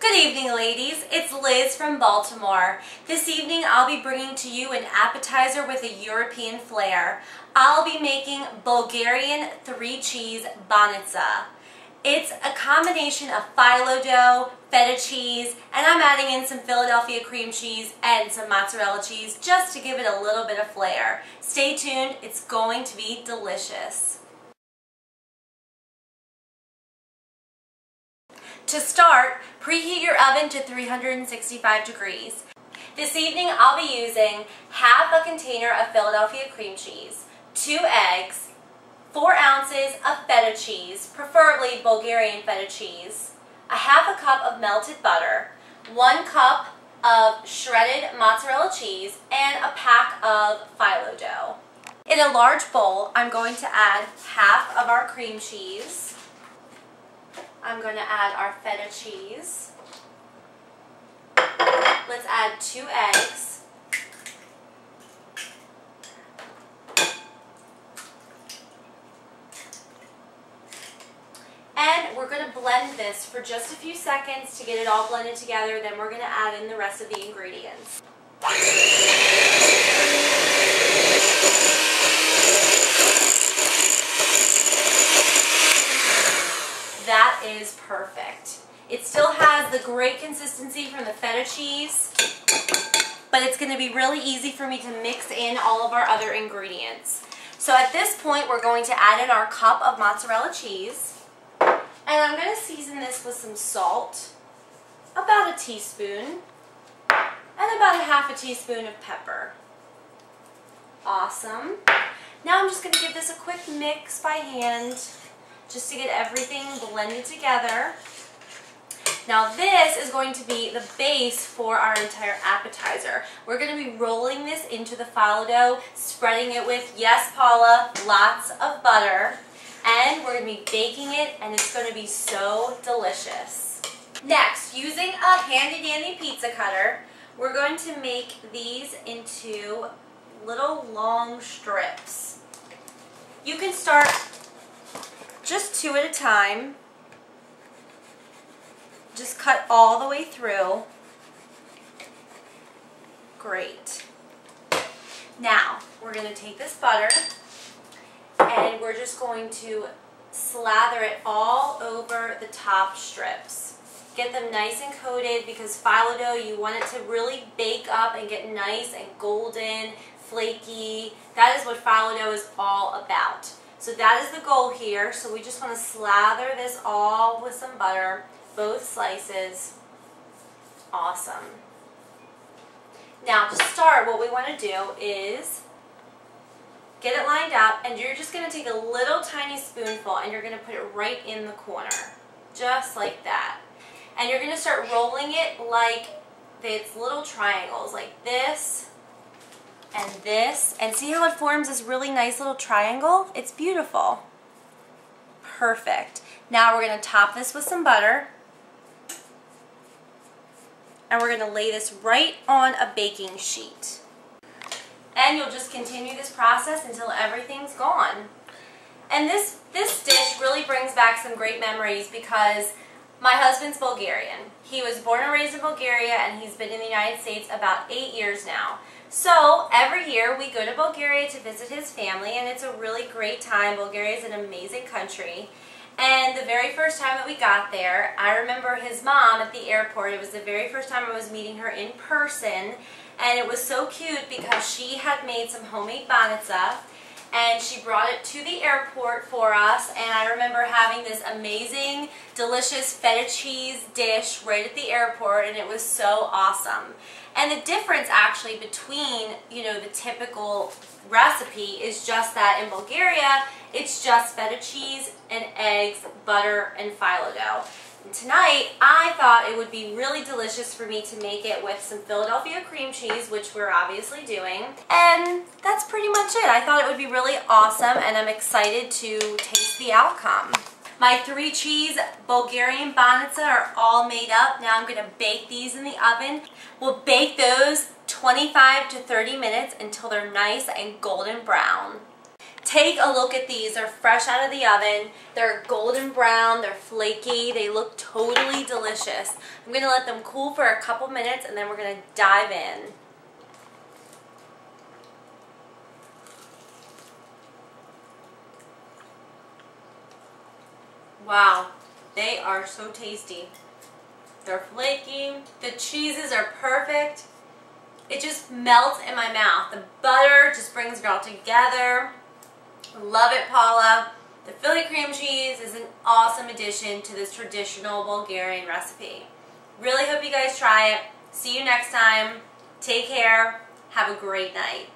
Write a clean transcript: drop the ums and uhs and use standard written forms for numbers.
Good evening, ladies. It's Liz from Baltimore. This evening I'll be bringing to you an appetizer with a European flair. I'll be making Bulgarian 3-cheese Banitza. It's a combination of phyllo dough, feta cheese, and I'm adding in some Philadelphia cream cheese and some mozzarella cheese just to give it a little bit of flair. Stay tuned, it's going to be delicious. To start, preheat your oven to 365 degrees. This evening I'll be using half a container of Philadelphia cream cheese, 2 eggs, 4 ounces of feta cheese, preferably Bulgarian feta cheese, a half a cup of melted butter, 1 cup of shredded mozzarella cheese, and a pack of phyllo dough. In a large bowl, I'm going to add half of our cream cheese. I'm going to add our feta cheese. Let's add 2 eggs. And we're going to blend this for just a few seconds to get it all blended together. Then we're going to add in the rest of the ingredients. That is perfect. It still has the great consistency from the feta cheese, but it's going to be really easy for me to mix in all of our other ingredients. So at this point, we're going to add in our cup of mozzarella cheese, and I'm going to season this with some salt, about a teaspoon, and about a half a teaspoon of pepper. Awesome. Now I'm just going to give this a quick mix by hand, just to get everything blended together. Now this is going to be the base for our entire appetizer. We're going to be rolling this into the phyllo dough, spreading it with, yes Paula, lots of butter, and we're going to be baking it, and it's going to be so delicious. Next, using a handy dandy pizza cutter, we're going to make these into little long strips. You can start just 2 at a time. Just cut all the way through. Great. Now, we're going to take this butter and we're just going to slather it all over the top strips. Get them nice and coated because phyllo dough, you want it to really bake up and get nice and golden, flaky. That is what phyllo dough is all about. So that is the goal here. So we just want to slather this all with some butter, both slices. Awesome. Now to start, what we want to do is get it lined up, and you're just going to take a little tiny spoonful and you're going to put it right in the corner, just like that. And you're going to start rolling it like it's little triangles, like this, and see how it forms this really nice little triangle? It's beautiful. Perfect. Now we're going to top this with some butter, and we're going to lay this right on a baking sheet. And you'll just continue this process until everything's gone. And this dish really brings back some great memories because my husband's Bulgarian. He was born and raised in Bulgaria, and he's been in the United States about 8 years now. So every year we go to Bulgaria to visit his family, and it's a really great time. Bulgaria is an amazing country. And the very first time that we got there, I remember his mom at the airport. It was the very first time I was meeting her in person, and it was so cute because she had made some homemade banitza, and she brought it to the airport for us, and I remember having this amazing, delicious feta cheese dish right at the airport, and it was so awesome. And the difference actually between, the typical recipe is just that in Bulgaria, it's just feta cheese and eggs, butter, and phyllo dough. And tonight, I thought it would be really delicious for me to make it with some Philadelphia cream cheese, which we're obviously doing. And that's pretty much it. I thought it would be really awesome, and I'm excited to taste the outcome. My 3-cheese Bulgarian banitza are all made up. Now I'm going to bake these in the oven. We'll bake those 25 to 30 minutes until they're nice and golden brown. Take a look at these. They're fresh out of the oven. They're golden brown. They're flaky. They look totally delicious. I'm going to let them cool for a couple minutes and then we're going to dive in. Wow, they are so tasty. They're flaky. The cheeses are perfect. It just melts in my mouth. The butter just brings it all together. Love it, Paula. The Philly cream cheese is an awesome addition to this traditional Bulgarian recipe. Really hope you guys try it. See you next time. Take care. Have a great night.